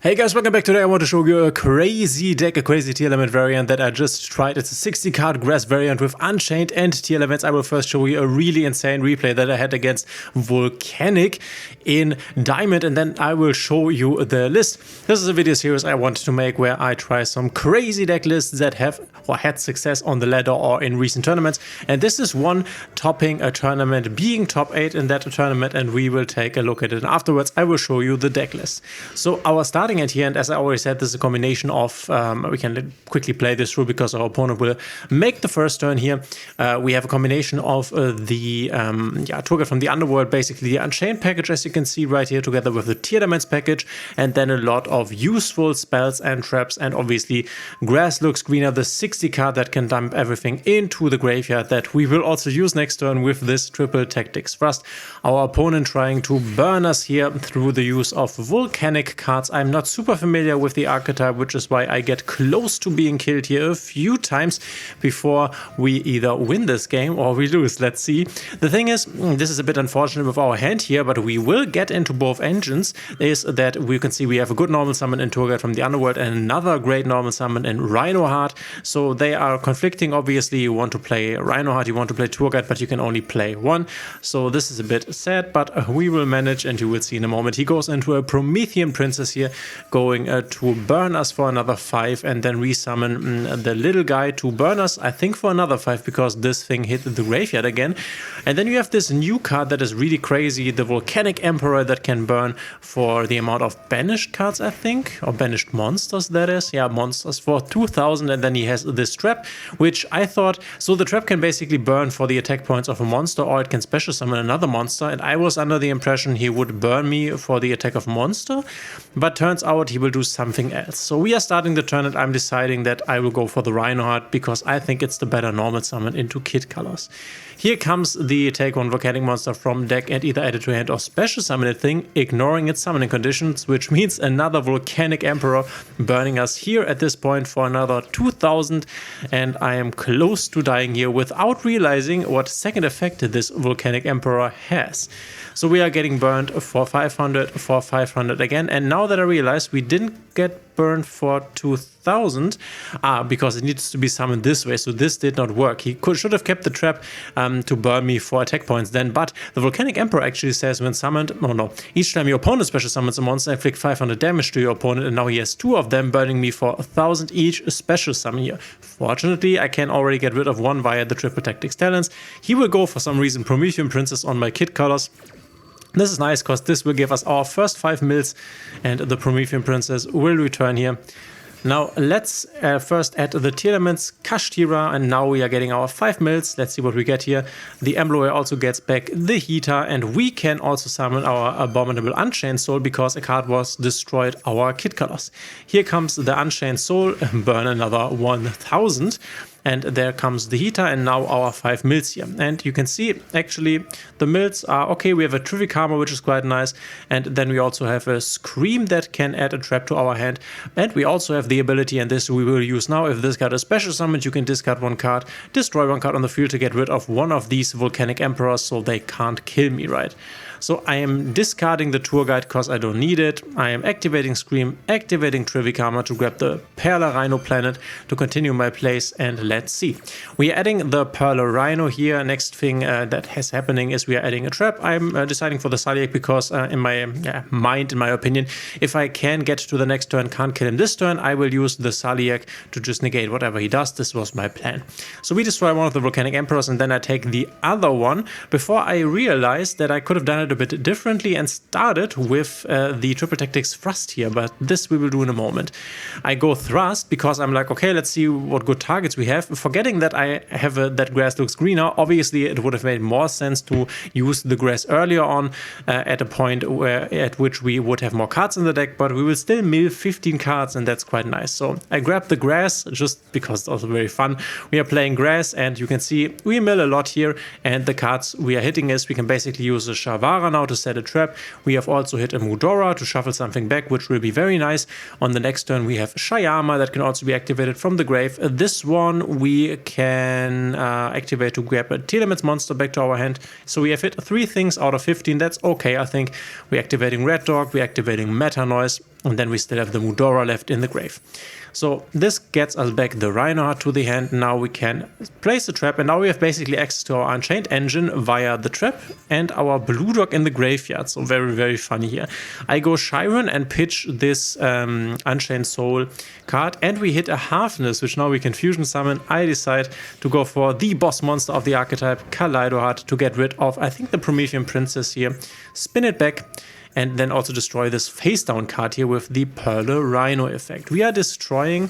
Hey guys, welcome back. Today I want to show you a crazy deck, a crazy Tearlament variant that I just tried. It's a 60 card grass variant with Unchained and Tearlaments. I will first show you a really insane replay that I had against Volcanic in Diamond, and then I will show you the list. This is a video series I wanted to make where I try some crazy deck lists that have or had success on the ladder or in recent tournaments. And this is one topping a tournament, being top 8 in that tournament, and we will take a look at it. And afterwards, I will show you the deck list. So our starting end here, and as I already said, this is a combination of, we can quickly play this through because our opponent will make the first turn here. We have a combination of the Tourguide from the Underworld, basically the Unchained package, as you can see right here, together with the Tearlaments package, and then a lot of useful spells and traps, and obviously Grass Looks Greener, the 60 card that can dump everything into the graveyard that we will also use next turn with this triple Tactics Thrust. Our opponent trying to burn us here through the use of Volcanic cards. I'm not super familiar with the archetype, which is why I get close to being killed here a few times before we either win this game or we lose. Let's see. The thing is, this is a bit unfortunate with our hand here, but we will get into both engines, is that we can see we have a good normal summon in Tourguide from the Underworld and another great normal summon in Rhinoheart. So they are conflicting. Obviously, you want to play Rhinoheart, you want to play Tourguide, but you can only play one. So this is a bit sad, but we will manage, and you will see in a moment. He goes into a Promethean Princess here, going to burn us for another 5 and then resummon the little guy to burn us, I think, for another 5 because this thing hit the graveyard again. And then you have this new card that is really crazy, the Volcanic Emperor, that can burn for the amount of banished cards, I think, or banished monsters, that is. Yeah, monsters for 2000. And then he has this trap, which I thought, so the trap can basically burn for the attack points of a monster, or it can special summon another monster. And I was under the impression he would burn me for the attack of a monster, but turns out he will do something else. So we are starting the turn, and I'm deciding that I will go for the Rhinoheart because I think it's the better normal summon into kit colors. Here comes the take one Volcanic monster from deck and either add it to hand or special summon it thing, ignoring its summoning conditions, which means another Volcanic Emperor burning us here at this point for another 2000, and I am close to dying here without realizing what second effect this Volcanic Emperor has. So we are getting burned for 500 again, and now that I realize we didn't get burned for 2000 because it needs to be summoned this way, so this did not work. He should have kept the trap to burn me for attack points then, but the Volcanic Emperor actually says when summoned, each time your opponent special summons a monster, inflict 500 damage to your opponent, and now he has 2 of them burning me for 1000 each special summon here. Fortunately, I can already get rid of one via the triple Tactics Talents. He will go for some reason Promethean Princess on my kit colors. This is nice because this will give us our first 5 mils, and the Promethean Princess will return here. Now let's first add the Tearlaments Kashtira, and now we are getting our 5 mils. Let's see what we get here. The Embloy also gets back the Heater, and we can also summon our Abominable Unchained Soul because a card was destroyed our kit colors. Here comes the Unchained Soul, burn another 1000. And there comes the Heater, and now our 5 mils here. And you can see, actually, the mils are okay. We have a Terrific Armor, which is quite nice. And then we also have a Scream that can add a trap to our hand. And we also have the ability, and this we will use now. If this card is special summoned, you can discard one card, destroy one card on the field to get rid of one of these Volcanic Emperors so they can't kill me, right? So I am discarding the Tourguide because I don't need it. I am activating Scream, activating Terrific Armor to grab the Perla Rhino Planet to continue my plays, and let's see. We are adding the Perla Rhino here. Next thing that is happening is we are adding a trap. I'm deciding for the Saliak because in my mind, in my opinion, if I can get to the next turn, can't kill him this turn, I will use the Saliak to just negate whatever he does. This was my plan. So we destroy one of the Volcanic Emperors, and then I take the other one before I realized that I could have done it a bit differently and started with the triple Tactics Thrust here, but this we will do in a moment. I go Thrust because I'm like, okay, let's see what good targets we have, forgetting that I have that Grass Looks Greener. Obviously, it would have made more sense to use the grass earlier on at a point at which we would have more cards in the deck, but we will still mill 15 cards, and that's quite nice. So I grab the grass just because it's also very fun. We are playing grass, and you can see we mill a lot here, and the cards we are hitting is we can basically use a Shavara Kara now to set a trap. We have also hit a Mudora to shuffle something back, which will be very nice. On the next turn we have Shayama that can also be activated from the grave. This one we can activate to grab a Tearlament monster back to our hand. So we have hit 3 things out of 15. That's okay, I think. We're activating Red Dog, we're activating Meta Noise, and then we still have the Mudora left in the grave. So this gets us back the Reinhardt to the hand. Now we can place the trap, and now we have basically access to our Unchained engine via the trap and our Blue Dog in the graveyard. So very, very funny here. I go Chiron and pitch this Unchained Soul card, and we hit a Halfness, which now we can fusion summon. I decide to go for the boss monster of the archetype, Kaleidoheart, to get rid of, I think, the Promethean Princess here. Spin it back, and then also destroy this face down card here with the Pearl Rhino effect. We are destroying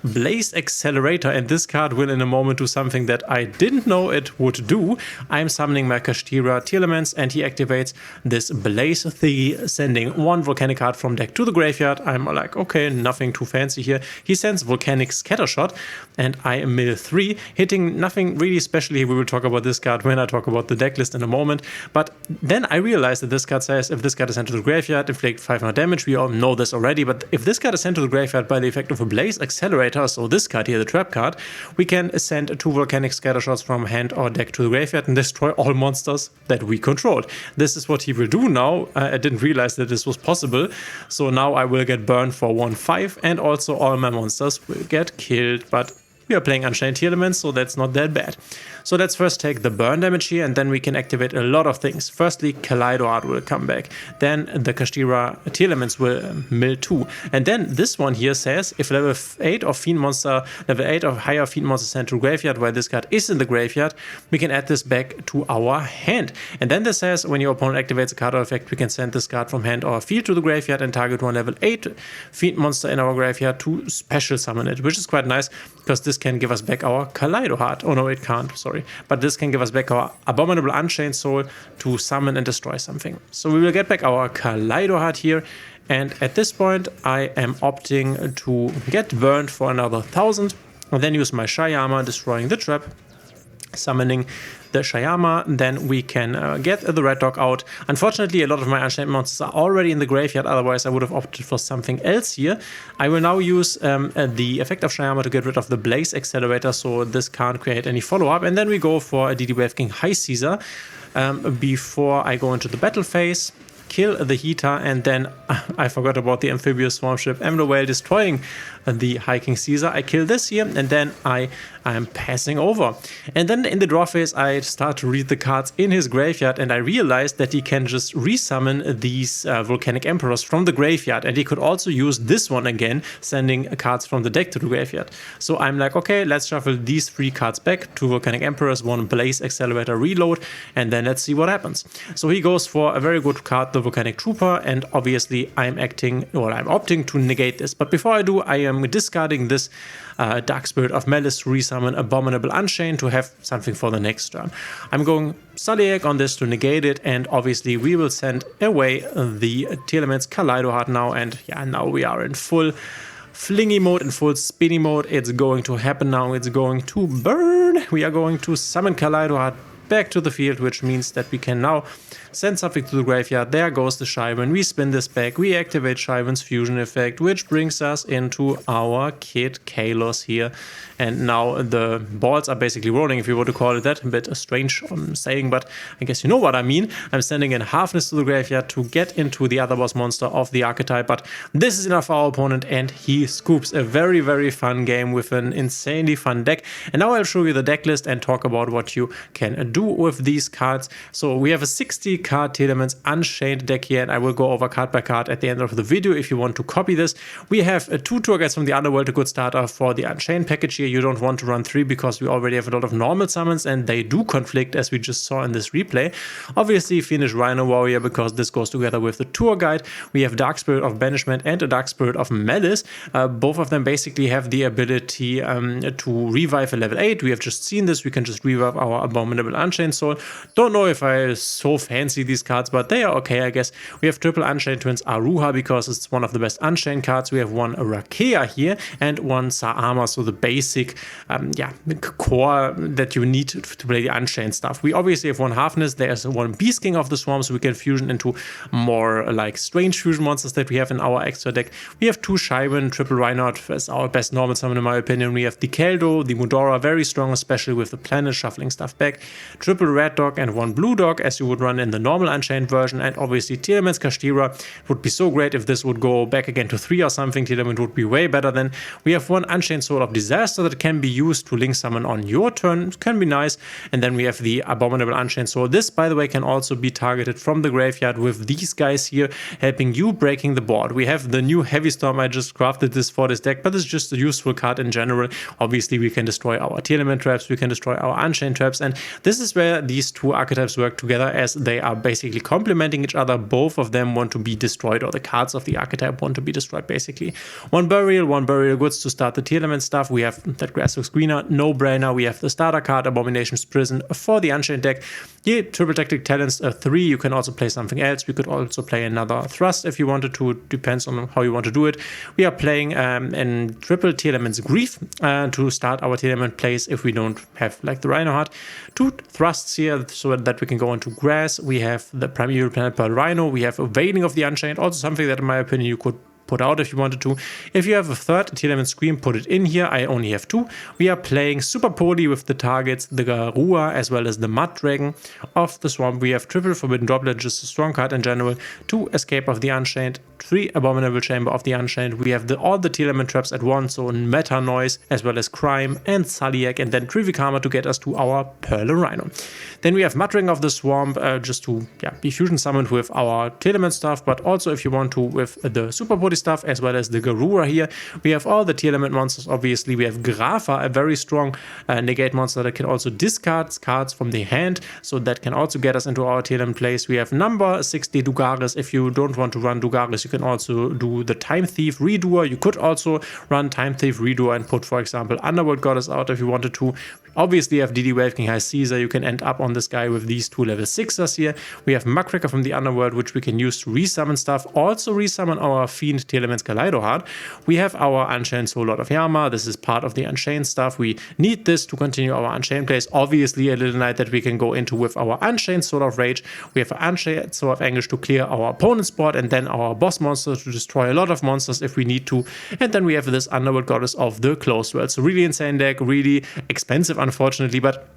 Blaze Accelerator, and this card will in a moment do something that I didn't know it would do. I'm summoning my Kashtira Tearlaments, and he activates this Blaze thingy, sending 1 Volcanic card from deck to the graveyard. I'm like, okay, nothing too fancy here. He sends Volcanic Scattershot, and I mill 3, hitting nothing really special here. We will talk about this card when I talk about the deck list in a moment. But then I realized that this card says if this card is sent to the graveyard, inflict 500 damage. We all know this already, but if this card is sent to the graveyard by the effect of a Blaze Accelerator, so this card here, the trap card, we can send 2 Volcanic Scattershots from hand or deck to the graveyard and destroy all monsters that we controlled. This is what he will do now. I didn't realize that this was possible, so now I will get burned for 1/5, and also all my monsters will get killed, but we are playing Unchained Tearlaments, so that's not that bad. So let's first take the burn damage here, and then we can activate a lot of things. Firstly, Kaleidoheart will come back. Then the Kashtira Tearlaments will mill 2. And then this one here says, if level 8 of Fiend Monster, level 8 or higher Fiend Monster sent to graveyard while this card is in the graveyard, we can add this back to our hand. And then this says, when your opponent activates a card or effect, we can send this card from hand or field to the graveyard and target one level 8 Fiend Monster in our graveyard to special summon it, which is quite nice, because this can give us back our Kaleidoheart. Oh no, it can't, sorry. But this can give us back our Abominable Unchained Soul to summon and destroy something. So we will get back our Kaleidoheart here. And at this point, I am opting to get burned for another 1000. And then use my Shayama, destroying the trap, summoning the Shayama. Then we can get the Red Dog out. Unfortunately, a lot of my Unchained monsters are already in the graveyard, otherwise I would have opted for something else here. I will now use the effect of Shayama to get rid of the Blaze Accelerator, so this can't create any follow-up. And then we go for a DD Wave King High Caesar before I go into the battle phase. Kill the Heater, and then I forgot about the Amphibious Swarm Ship Emerald Whale destroying the High King Caesar. I kill this here, and then I am passing over. And then in the draw phase, I start to read the cards in his graveyard, and I realized that he can just resummon these Volcanic Emperors from the graveyard, and he could also use this one again, sending cards from the deck to the graveyard. So I'm like, okay, let's shuffle these 3 cards back, 2 Volcanic Emperors, 1 Blaze Accelerator reload, and then let's see what happens. So he goes for a very good card, the Volcanic Trooper, and obviously I'm opting to negate this. But before I do, I am discarding this Dark Spirit of Malice to resummon Abominable Unchained to have something for the next turn. I'm going Sulliek on this to negate it, and obviously we will send away the Tearlaments Kaleidoheart now, and yeah, now we are in full flingy mode, in full spinny mode. It's going to happen now, it's going to burn. We are going to summon Kaleidoheart back to the field, which means that we can now send something to the graveyard. There goes the Shivan. We spin this back. We activate Shivan's fusion effect, which brings us into our Kid Kalos here. And now the balls are basically rolling, if you were to call it that. A bit strange saying, but I guess you know what I mean. I'm sending in Halfness to the graveyard to get into the other boss monster of the archetype, but this is enough for our opponent, and he scoops a very, very fun game with an insanely fun deck. And now I'll show you the deck list and talk about what you can do with these cards. So we have a 60 card Tearlaments Unchained deck here, and I will go over card by card at the end of the video if you want to copy this. We have 2 tour guides from the Underworld, a good starter for the Unchained package here. You don't want to run 3 because we already have a lot of normal summons, and they do conflict, as we just saw in this replay. Obviously, Fiendish Rhino Warrior, because this goes together with the tour guide. We have Dark Spirit of Banishment and a Dark Spirit of Malice. Both of them basically have the ability to revive a level 8. We have just seen this. We can just revive our Abominable Unchained Soul. Don't know if I so fancy these cards, but they are okay, I guess. We have triple Unchained Twins Aruha because it's one of the best Unchained cards. We have one Rakea here and one Saama, so the basic core that you need to play the Unchained stuff. We obviously have one Halfness. There's one Beast King of the Swarm, so we can fusion into more like strange fusion monsters that we have in our extra deck. We have two Shaiban, triple Reinhardt as our best normal summon in my opinion. We have the Keldo, the Mudora, very strong, especially with the planet shuffling stuff back. Triple Red Dog and one Blue Dog as you would run in the normal Unchained version, and obviously Tearlament's Kashtira. It would be so great if this would go back again to 3 or something. Tearlament would be way better then. We have one Unchained Soul of Disaster that can be used to link summon on your turn. It can be nice. And then we have the Abominable Unchained Soul. This, by the way, can also be targeted from the graveyard with these guys here helping you breaking the board. We have the new Heavy Storm. I just crafted this for this deck, but it's just a useful card in general. Obviously, we can destroy our Tearlament traps, we can destroy our Unchained traps, and this is where these two archetypes work together as they are basically complementing each other. Both of them want to be destroyed, or the cards of the archetype want to be destroyed, basically. One Burial Goods to start the Tearlament stuff. We have that Grass looks greener, no brainer. We have the starter card, Abomination's Prison, for the Unchained deck. Here, Triple Tactic Talents 3. You can also play something else. We could also play another Thrust if you wanted to. It depends on how you want to do it. We are playing in triple Tearlament's Grief to start our Tearlament plays if we don't have like the Rhino Heart. Two Thrusts here so that we can go into Grass. We have the Primeval Planet Pearl Rhino. We have Evading of the Unchained, also something that in my opinion you could put out if you wanted to. If you have a third Tearlament Scream, put it in here. I only have 2. We are playing Super Poly with the targets, the Garua as well as the Mud Dragon of the Swamp. We have triple Forbidden Droplet, just a strong card in general. 2 Escape of the Unchained, 3 Abominable Chamber of the Unchained. We have all the Tearlament traps at once, so Meta Noise as well as Crime and Sulliak, and then Trivikama to get us to our Pearl Rhino. Then we have Mud Dragon of the Swamp just to be fusion summoned with our Tearlament stuff, but also if you want to with the Super Poly stuff as well as the Garura here. We have all the Tearlament monsters, obviously. We have Grafa, a very strong negate monster that can also discard cards from the hand, so that can also get us into our Tearlament plays. We have number 60 Dugaris. If you don't want to run Dugaris, you can also do the Time Thief Redoer. You could also run Time Thief Redoer and put, for example, Underworld Goddess out if you wanted to. Obviously, you have DD Wave King High Caesar. You can end up on this guy with these 2 level 6ers here. We have Muckraker from the Underworld, which we can use to resummon stuff. Also resummon our Fiend Tearlament's Kaleido Heart. We have our Unchained Soul Lord of Yama. This is part of the Unchained stuff. We need this to continue our Unchained plays. Obviously, a little knight that we can go into with our Unchained Soul of Rage. We have an Unchained Soul of Anguish to clear our opponent's board, and then our boss monster to destroy a lot of monsters if we need to. And then we have this Underworld Goddess of the Closed World. So really insane deck, really expensive, unfortunately, but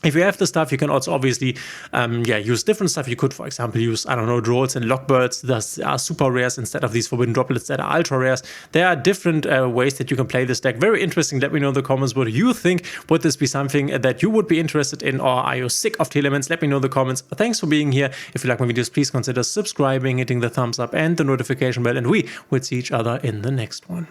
if you have the stuff, you can also obviously use different stuff. You could, for example, use, I don't know, Drolls and Lockbirds that are super rares instead of these Forbidden Droplets that are ultra rares. There are different ways that you can play this deck. Very interesting. Let me know in the comments what you think. Would this be something that you would be interested in, or are you sick of Tearlaments? Let me know in the comments. Thanks for being here. If you like my videos, please consider subscribing, hitting the thumbs up and the notification bell, and we will see each other in the next one.